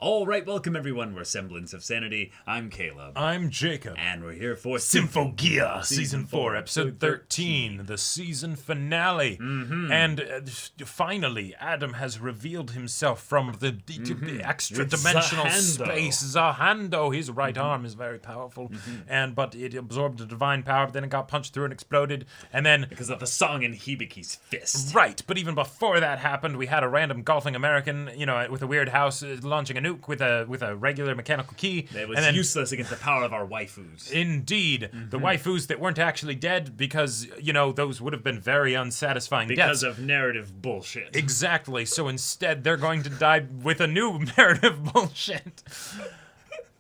All right, welcome everyone. We're Semblance of Sanity. I'm Caleb. I'm Jacob. And we're here for Symphogear, Season 4, Episode 13, the season finale. And finally, Adam has revealed himself from the extra-dimensional space. Zahando, his right arm is very powerful, but it absorbed the divine power, then it got punched through and exploded, and then... Because of the song in Hibiki's fist. Right, but even before that happened, we had a random golfing American, with a weird house, launching a nuke with a regular mechanical key. It was useless against the power of our waifus. Indeed. The waifus that weren't actually dead because, those would have been very unsatisfying deaths. Because of narrative bullshit. Exactly. So instead, they're going to die with a new narrative bullshit.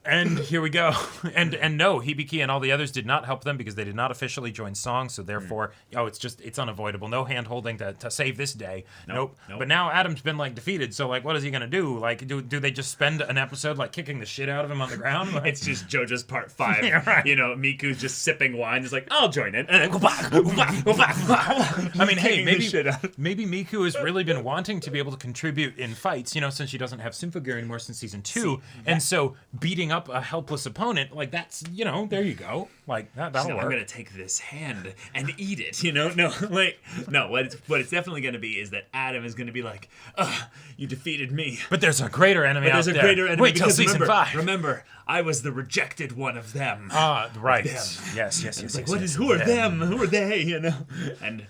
And here we go. And no, Hibiki and all the others did not help them because they did not officially join Song, so therefore, it's unavoidable. No hand-holding to save this day. Nope. But now Adam's been, defeated, so, what is he gonna do? Do they just spend an episode, kicking the shit out of him on the ground? It's just JoJo's Part 5. Yeah, right. Miku's just sipping wine. He's like, I'll join it. And then go back. I mean, hey, maybe Miku has really been wanting to be able to contribute in fights, since she doesn't have Symphogear anymore since Season 2. And so, beating up a helpless opponent, that's, there you go. That'll work. I'm gonna take this hand and eat it, No, what it's definitely gonna be is that Adam is gonna be like, you defeated me. But there's a greater enemy out there. Wait till Season 5. Remember, I was the rejected one of them. Right. Them. Yes. Who are them? Who are they, And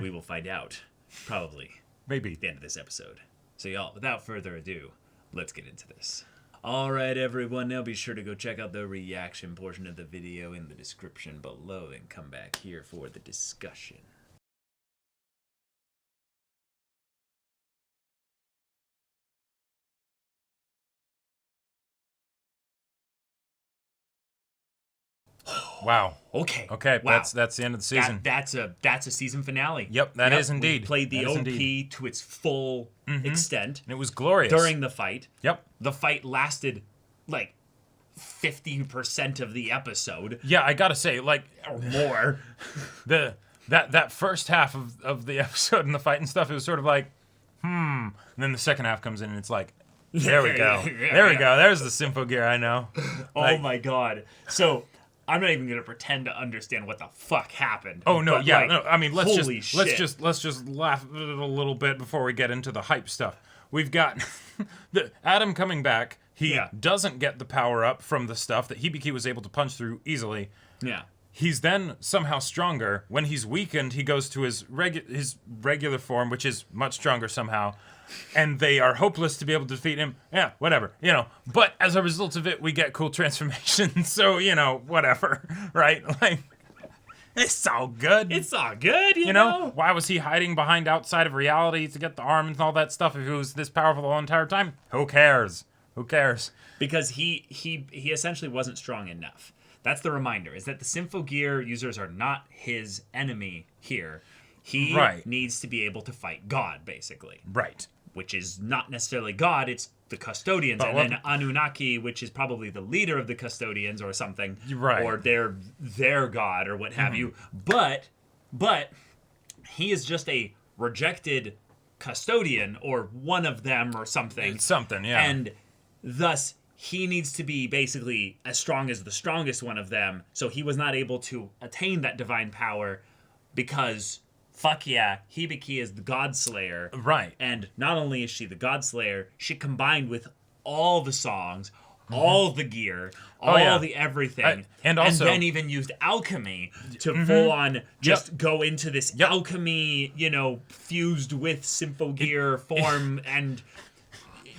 we will find out, probably, maybe, at the end of this episode. So y'all, without further ado, let's get into this. Alright everyone, now be sure to go check out the reaction portion of the video in the description below and come back here for the discussion. Wow. Okay. Wow. That's the end of the season. That's a season finale. Yep, that is indeed. We played the OP to its full extent. And it was glorious. During the fight. Yep. The fight lasted 50% of the episode. Yeah, I gotta say, or more. that first half of the episode and the fight and stuff, it was sort of and then the second half comes in and it's there we go. There we go. There's the Symphogear I know. Oh my god. So I'm not even gonna pretend to understand what the fuck happened. Oh no, no. I mean, let's just laugh a little bit before we get into the hype stuff. We've got Adam coming back. He doesn't get the power up from the stuff that Hibiki was able to punch through easily. Yeah. He's then somehow stronger. When he's weakened, he goes to his regular form, which is much stronger somehow. And they are hopeless to be able to defeat him. Yeah, whatever, But as a result of it, we get cool transformations. So, whatever, right? It's all good. It's all good, you know? Why was he hiding behind outside of reality to get the arm and all that stuff if he was this powerful the whole entire time? Who cares? Because he essentially wasn't strong enough. That's the reminder, is that the Symphogear users are not his enemy here. He needs to be able to fight God, basically. Right. Which is not necessarily God, it's the custodians, and then Anunnaki, which is probably the leader of the custodians or something. Right. Or their god or what have you. But he is just a rejected custodian or one of them or something. It's something, yeah. And thus, he needs to be basically as strong as the strongest one of them, so he was not able to attain that divine power because, fuck yeah, Hibiki is the God Slayer. Right. And not only is she the God Slayer, she combined with all the songs, all the gear, all the everything, and then even used alchemy to full on just go into this alchemy, fused with Symphogear form, and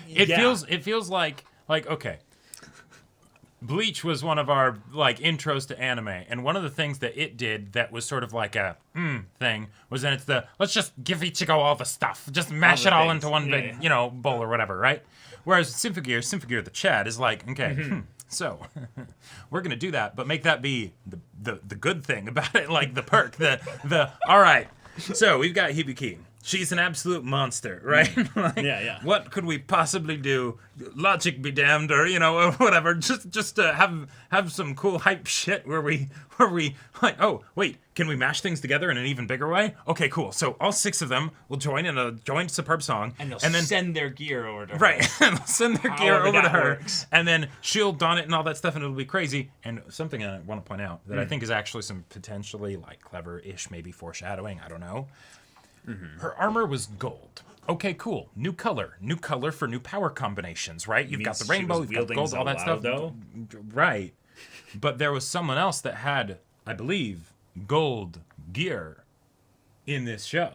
it feels like okay. Bleach was one of our intros to anime, and one of the things that it did that was sort of like a thing was then it's let's just give Ichigo all the stuff, just mash it all into one big bowl or whatever, right? Whereas Symphogear the Chad is so we're gonna do that, but make that be the good thing about it, the perk, the all right. So we've got Hibiki. she's an absolute monster, right? Like, Yeah. What could we possibly do? Logic be damned, or or whatever. Just to have some cool hype shit where we like, oh wait, can we mash things together in an even bigger way? Okay, cool. So all 6 of them will join in a joint superb song, and then send their gear over to her. Right, and they'll send their gear over to her, works. and then she'll don it and all that stuff, and it'll be crazy. And something I want to point out that I think is actually some potentially like clever-ish, maybe foreshadowing. I don't know. Her armor was gold. Okay, cool. New color for new power combinations, right? You've got the rainbow, you've got the gold, all that stuff. Though? Right. But there was someone else that had, I believe, gold gear in this show.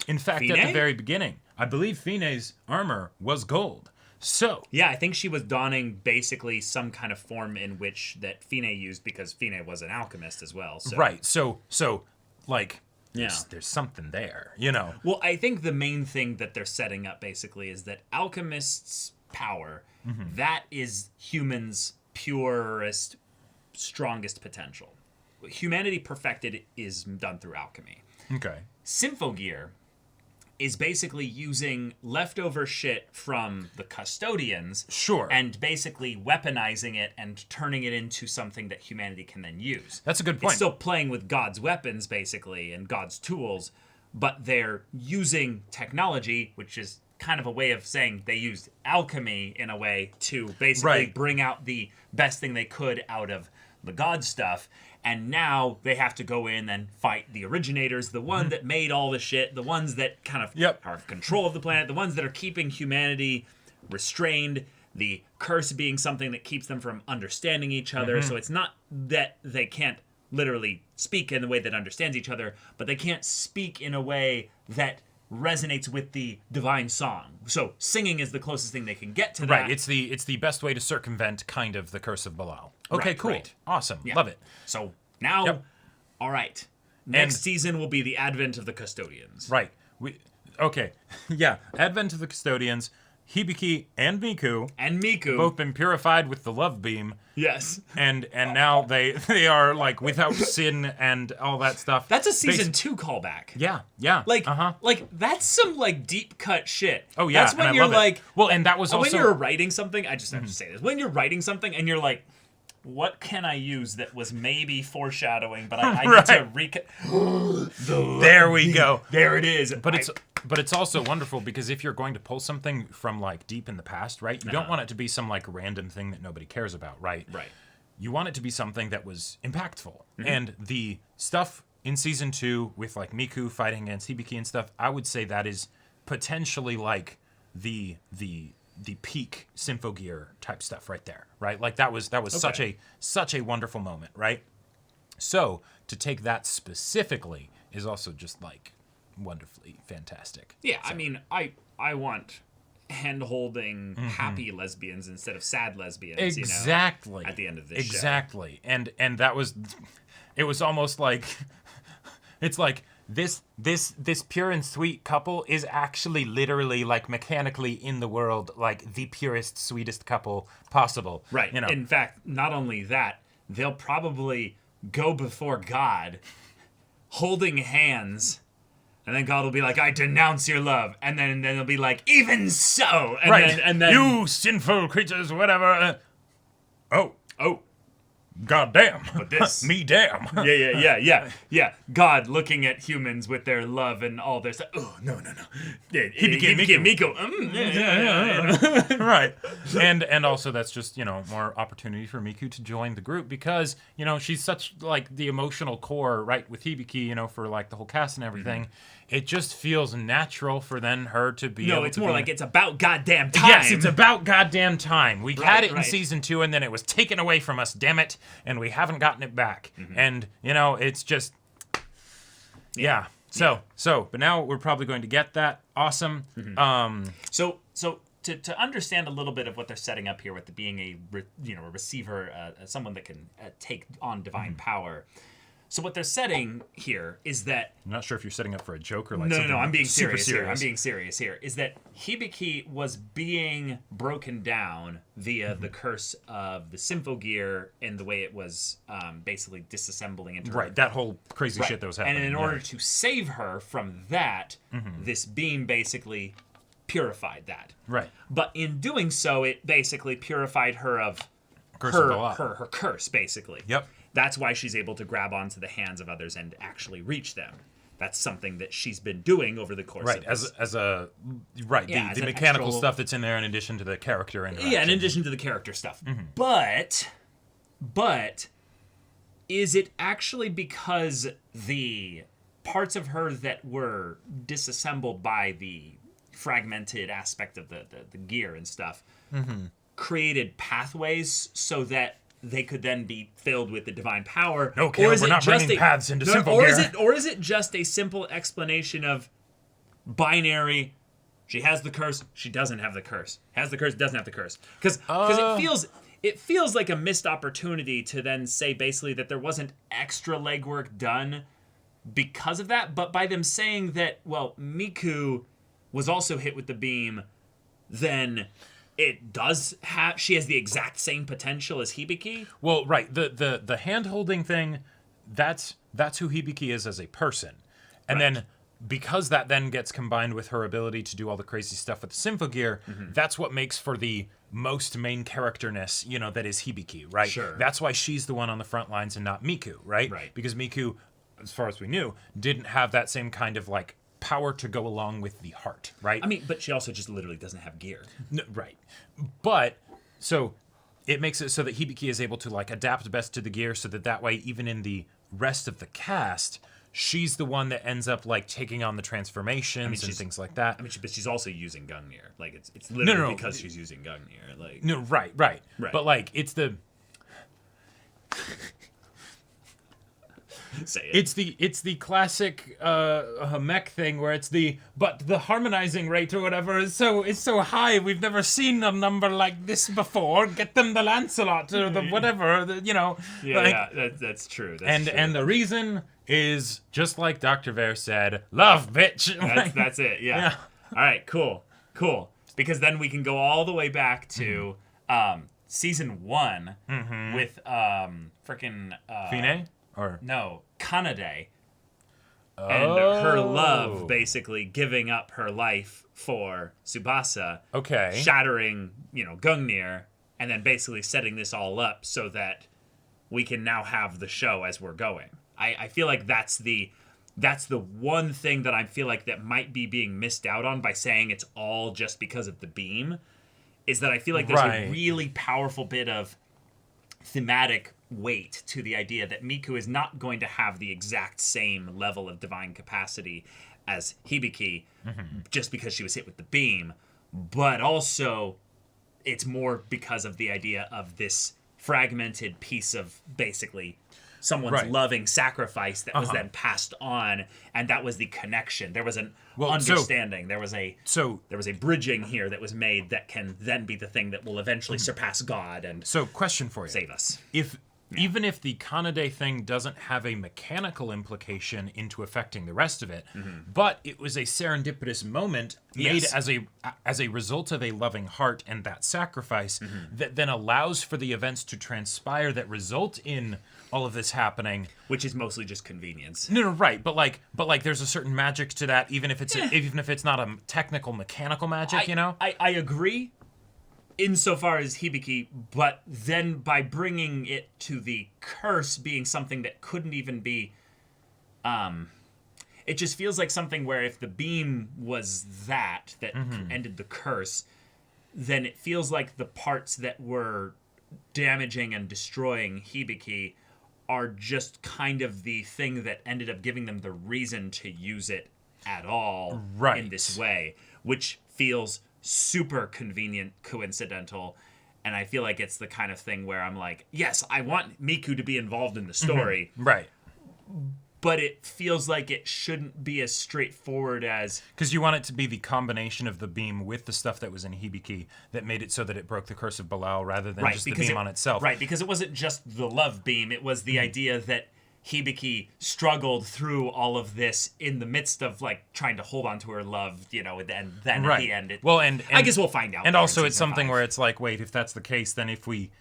In fact, Fine? at the very beginning, I believe Fine's armor was gold. So yeah, I think she was donning basically some kind of form in which that Fine used because Fine was an alchemist as well. So. Right. So like. Yeah. There's something there, Well, I think the main thing that they're setting up basically is that alchemists' power, that is humans' purest, strongest potential. Humanity perfected is done through alchemy. Okay. Symphogear is basically using leftover shit from the custodians. Sure. And basically weaponizing it and turning it into something that humanity can then use. That's a good point. It's still playing with God's weapons, basically, and God's tools, but they're using technology, which is kind of a way of saying they used alchemy in a way to basically bring out the best thing they could out of the God stuff. And now they have to go in and fight the originators, the one that made all the shit, the ones that kind of are in control of the planet, the ones that are keeping humanity restrained, the curse being something that keeps them from understanding each other. So it's not that they can't literally speak in the way that understands each other, but they can't speak in a way that resonates with the divine song. So singing is the closest thing they can get to that. Right, it's the best way to circumvent kind of the curse of Belial. Okay, cool. Right. Awesome. Yeah. Love it. So now, all right. Next season will be the advent of the custodians. Right. Yeah, advent of the custodians. Hibiki and Miku both been purified with the love beam. Yes. And now they are like without sin and all that stuff. That's a season 2 callback. Yeah. Like that's some like deep cut shit. Oh yeah. That's when you're like, well, and that was also when you're writing something. I just have to say this: when you're writing something and you're like, what can I use that was maybe foreshadowing, but I need to There we go. There it is. But it's also wonderful because if you're going to pull something from like deep in the past, right? You don't want it to be some like random thing that nobody cares about, right? Right. You want it to be something that was impactful. And the stuff in season 2 with like Miku fighting against Hibiki and stuff, I would say that is potentially like the peak Symphogear type stuff right there, right? Like that was such a wonderful moment, right? So to take that specifically is also just like wonderfully fantastic. Yeah, so. I mean, I want hand-holding happy lesbians instead of sad lesbians. Exactly. At the end of this show. Exactly. And that was, it was almost like, it's like this pure and sweet couple is actually literally like mechanically in the world like the purest, sweetest couple possible. Right. In fact, not only that, they'll probably go before God holding hands. And then God will be like, I denounce your love. And then they'll be like, even so. And then you sinful creatures, whatever. Oh. God damn. But this. Me damn. Yeah. God looking at humans with their love and all their stuff. Oh, no. He became Miko. Yeah. Right. And also that's just, more opportunity for Miku to join the group because, she's such like the emotional core, right, with Hibiki, for like the whole cast and everything. It just feels natural for then her to be able to No, it's more like it's about goddamn time. Yes, it's about goddamn time. We had it in season 2 and then it was taken away from us, damn it, and we haven't gotten it back. And, it's just yeah. So, but now we're probably going to get that. Awesome. So to understand a little bit of what they're setting up here with the being a receiver, someone that can take on divine power. So what they're setting here is that... I'm not sure if you're setting up for a joke or like no, something I'm being super serious serious. here. I'm being serious here. Is that Hibiki was being broken down via the curse of the Symphogear and the way it was basically disassembling into Right, that whole crazy shit that was happening. And in order to save her from that, this beam basically purified that. Right. But in doing so, it basically purified her of her curse, basically. Yep. That's why she's able to grab onto the hands of others and actually reach them. That's something that she's been doing over the course of this. The mechanical stuff that's in there in addition to the character interaction. Yeah, in addition to the character stuff. But is it actually because the parts of her that were disassembled by the fragmented aspect of the gear and stuff created pathways so that they could then be filled with the divine power? No, Caleb, we're not bringing paths into Symphogear. Or is it just a simple explanation of binary? She has the curse. She doesn't have the curse. Has the curse. Doesn't have the curse. Because it feels like a missed opportunity to then say basically that there wasn't extra legwork done because of that. But by them saying that, well, Miku was also hit with the beam, then it does have... She has the exact same potential as Hibiki? Well, right. The hand-holding thing, that's who Hibiki is as a person. And then, because that then gets combined with her ability to do all the crazy stuff with the Symphogear, that's what makes for the most main characterness, that is Hibiki, right? Sure. That's why she's the one on the front lines and not Miku, right? Right. Because Miku, as far as we knew, didn't have that same kind of, like, power to go along with the heart, right? I mean, but she also just literally doesn't have gear. No, right. But, so, it makes it so that Hibiki is able to, like, adapt best to the gear so that way, even in the rest of the cast, she's the one that ends up, like, taking on the transformations and things like that. I mean, but she's also using Gungnir. Like, it's literally because she's using Gungnir. Like, no, right. But, like, it's the... Say it. It's the classic mech thing where it's the harmonizing rate or whatever is so high. We've never seen a number like this before. Get them the Lancelot or the whatever. That's true. And the reason is just like Dr. Vare said, love, bitch. That's it. Yeah. All right. Cool. Because then we can go all the way back to season 1 with freaking Fine. Or no, Kanade, and her love basically giving up her life for Tsubasa, shattering, Gungnir, and then basically setting this all up so that we can now have the show as we're going. I feel like that's the one thing that I feel like that might be being missed out on by saying it's all just because of the beam, is that I feel like there's a really powerful bit of thematic weight to the idea that Miku is not going to have the exact same level of divine capacity as Hibiki just because she was hit with the beam, but also it's more because of the idea of this fragmented piece of basically someone's loving sacrifice that was then passed on, and that was the connection. There was an understanding. There was a bridging here that was made that can then be the thing that will eventually surpass God and question for you. Save us. Even if the Kanade thing doesn't have a mechanical implication into affecting the rest of it, but it was a serendipitous moment made as a result of a loving heart and that sacrifice that then allows for the events to transpire that result in all of this happening, which is mostly just convenience. No, right, but there's a certain magic to that, even if it's not a technical mechanical magic, I agree. Insofar as Hibiki, but then by bringing it to the curse being something that couldn't even be, it just feels like something where if the beam was that ended the curse, then it feels like the parts that were damaging and destroying Hibiki are just kind of the thing that ended up giving them the reason to use it at all in this way, which feels super convenient, coincidental, and I feel like it's the kind of thing where I'm like, yes, I want Miku to be involved in the story, right? But it feels like it shouldn't be as straightforward as... Because you want it to be the combination of the beam with the stuff that was in Hibiki that made it so that it broke the curse of Belial rather than just the beam on itself. Right, because it wasn't just the love beam, it was the idea that Hibiki struggled through all of this in the midst of like trying to hold on to her love, and then at the end, I guess we'll find out. And also, it's something where it's like, wait, if that's the case, then if we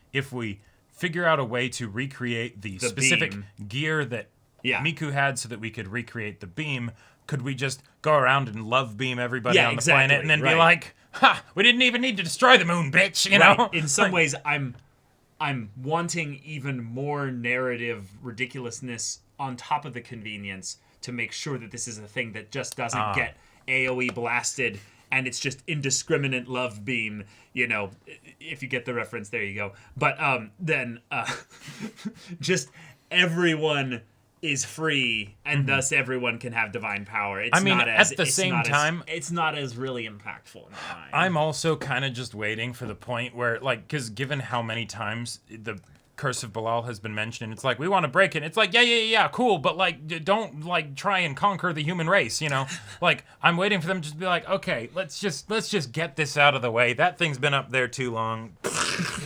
figure out a way to recreate the specific gear that Miku had, so that we could recreate the beam, could we just go around and love beam everybody on the planet, and then be like, "Ha! We didn't even need to destroy the moon, bitch!" You know? In some ways, I'm wanting even more narrative ridiculousness on top of the convenience to make sure that this is a thing that just doesn't get AoE blasted and it's just indiscriminate love beam, if you get the reference, there you go. But then just everyone is free, and thus everyone can have divine power. It's not as really impactful in my mind. I'm also kind of just waiting for the point where, like, because given how many times the Curse of Belial has been mentioned, it's like, we want to break it. It's like, yeah, cool, but like, don't like try and conquer the human race, Like, I'm waiting for them to just be like, okay, let's just get this out of the way. That thing's been up there too long,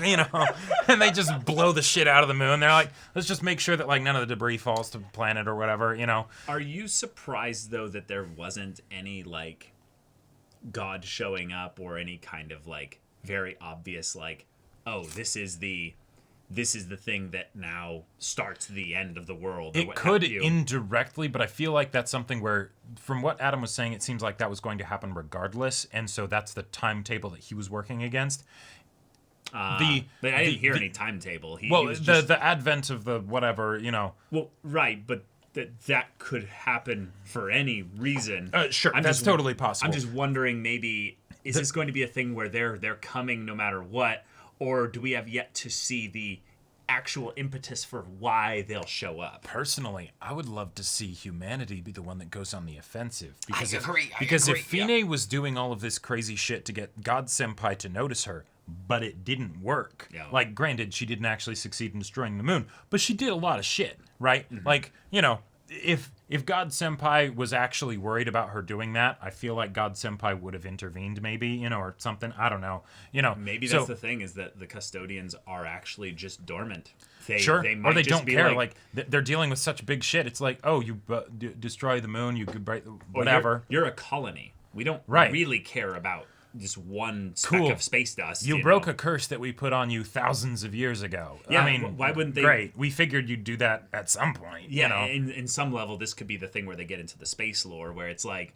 and they just blow the shit out of the moon. They're like, let's just make sure that like none of the debris falls to the planet or whatever, Are you surprised though that there wasn't any like God showing up or any kind of like very obvious like, oh, this is the thing that now starts the end of the world? It could indirectly, but I feel like that's something where, from what Adam was saying, it seems like that was going to happen regardless, and so that's the timetable that he was working against. But I didn't hear any timetable. The advent of the whatever, Well, right, but that could happen for any reason. Sure, that's totally possible. I'm just wondering, maybe, is this going to be a thing where they're coming no matter what? Or do we have yet to see the actual impetus for why they'll show up? Personally, I would love to see humanity be the one that goes on the offensive. Because if Fine was doing all of this crazy shit to get God Senpai to notice her, but it didn't work. Yeah. Like, granted, she didn't actually succeed in destroying the moon, but she did a lot of shit, right? Mm-hmm. Like, if God Senpai was actually worried about her doing that, I feel like God Senpai would have intervened, maybe, or something. I don't know. Maybe that's the thing, is that the custodians are actually just dormant. They might or they just don't care. Like, they're dealing with such big shit. It's like, oh, you destroy the moon, you could break whatever. You're a colony. We don't really care about just one speck of space dust. You broke a curse that we put on you thousands of years ago. Yeah, I mean, why wouldn't they? Great. We figured you'd do that at some point. Yeah, in some level, this could be the thing where they get into the space lore, where it's like,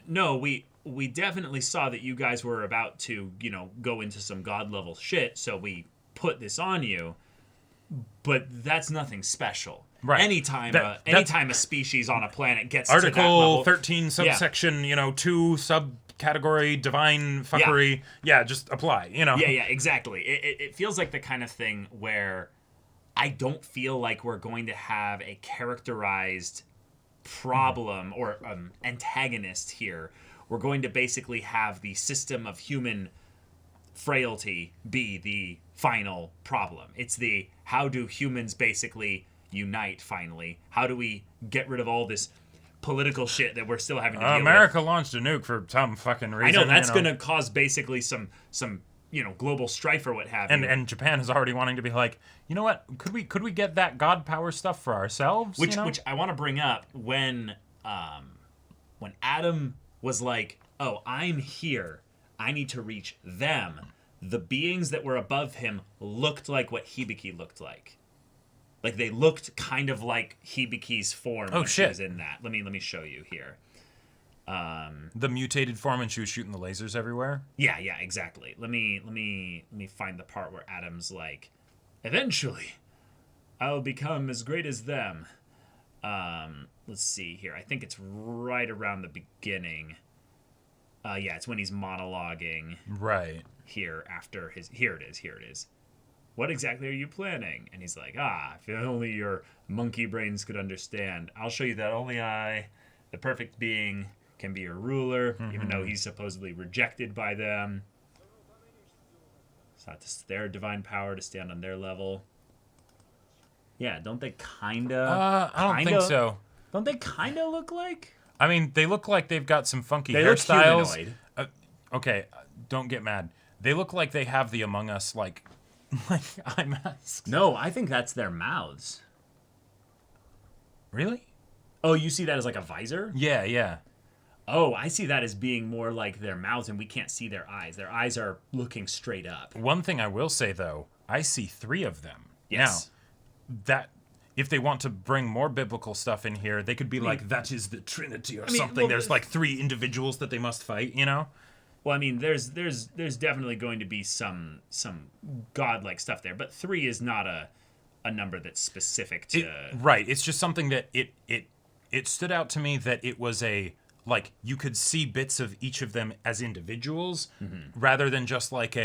no, we definitely saw that you guys were about to, go into some god level shit, so we put this on you. But that's nothing special. Right. Anytime a species on a planet gets Article to that level, 13 subsection, 2 subcategory divine fuckery. Yeah, just apply, Yeah, exactly. It feels like the kind of thing where I don't feel like we're going to have a characterized problem or antagonist here. We're going to basically have the system of human frailty be the final problem. It's the, how do humans basically unite finally? How do we get rid of all this political shit that we're still having to deal with? America launched a nuke for some fucking reason. I know that's going to cause basically some global strife or what have you. And Japan is already wanting to be like, you know what? Could we get that god power stuff for ourselves? Which I want to bring up when Adam was like, "Oh, I'm here. I need to reach them." The beings that were above him looked like what Hibiki looked like. Like, they looked kind of like Hibiki's form when she was in that. Let me show you here. The mutated form, and she was shooting the lasers everywhere? Yeah, exactly. Let me find the part where Adam's like, "Eventually, I'll become as great as them." Let's see here. I think it's right around the beginning. It's when he's monologuing. Right. Here after his... Here it is. "What exactly are you planning?" And he's like, if only your monkey brains could understand. I'll show you that only I, the perfect being, can be your ruler, even though he's supposedly rejected by them. It's not their divine power to stand on their level. Yeah, don't they kinda... I don't think so. Don't they kinda look like... I mean, they look like they've got some funky hairstyles. They look humanoid. Okay, don't get mad. They look like they have the Among Us, like eye masks. No, I think that's their mouths. Really? Oh, you see that as like a visor? Yeah. Oh, I see that as being more like their mouths, and we can't see their eyes. Their eyes are looking straight up. One thing I will say, though, I see 3 of them. Yes. Now, that if they want to bring more biblical stuff in here, they could be like, that is the Trinity or something. Well, there's like 3 individuals that they must fight, you know? Well, I mean, there's definitely going to be some godlike stuff there, but 3 is not a number that's specific to... Right. It's just something that it stood out to me that it was like, you could see bits of each of them as individuals, rather than just like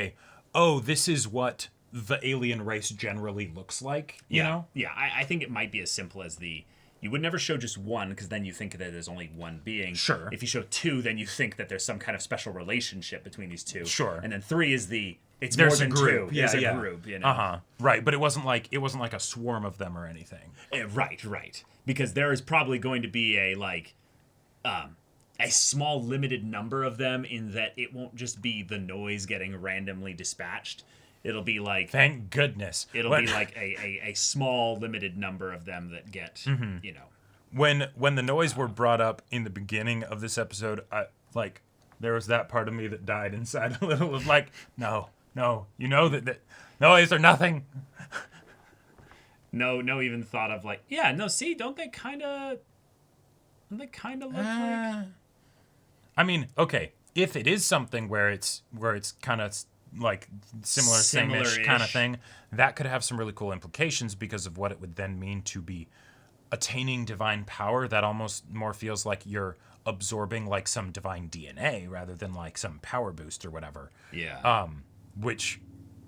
this is what the alien race generally looks like, you know? Yeah, I think it might be as simple as you would never show just one, because then you think that there's only one being. Sure. If you show 2, then you think that there's some kind of special relationship between these 2. Sure. And then 3 is there's more than a group. 2. Yeah, There's a group, you know? Uh-huh. Right, but it wasn't like a swarm of them or anything. Right. Because there is probably going to be a small limited number of them, in that it won't just be the noise getting randomly dispatched. It'll be like... Thank goodness. It'll be like a small limited number of them that get, you know... When the noise were brought up in the beginning of this episode, there was that part of me that died inside a little of like, no, you know that noise or nothing. No even thought of like, see, don't they kind of look like... I mean, okay, if it is something where it's kind of like similar-ish kind of thing, that could have some really cool implications because of what it would then mean to be attaining divine power. That almost more feels like you're absorbing like some divine DNA rather than like some power boost or whatever. Yeah. Which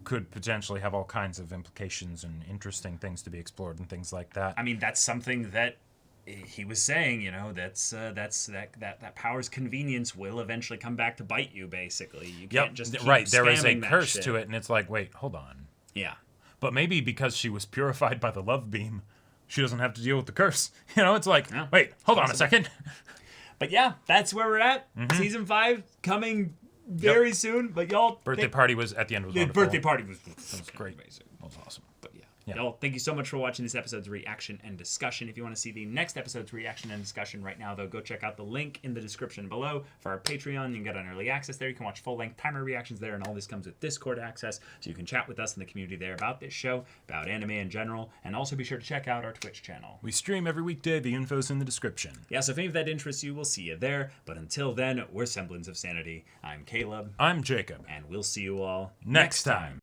could potentially have all kinds of implications and interesting things to be explored and things like that. I mean, that's something that he was saying, you know, that power's convenience will eventually come back to bite you, basically. You can't just keep right. There is a spamming curse that to it, and it's like, wait, hold on. Yeah. But maybe because she was purified by the love beam, she doesn't have to deal with the curse. You know, it's like, wait, hold on a second. But yeah, that's where we're at. Season 5 coming very soon. But y'all... Birthday party was at the end. Was the wonderful. birthday party was great. Amazing. That was awesome. But yeah. Y'all, thank you so much for watching this episode's reaction and discussion. If you want to see the next episode's reaction and discussion right now, though, go check out the link in the description below for our Patreon. You can get on early access there. You can watch full-length timer reactions there, and all this comes with Discord access, so you can chat with us in the community there about this show, about anime in general, and also be sure to check out our Twitch channel. We stream every weekday. The info's in the description. Yeah, so if any of that interests you, we'll see you there. But until then, we're Semblance of Sanity. I'm Caleb. I'm Jacob. And we'll see you all next time.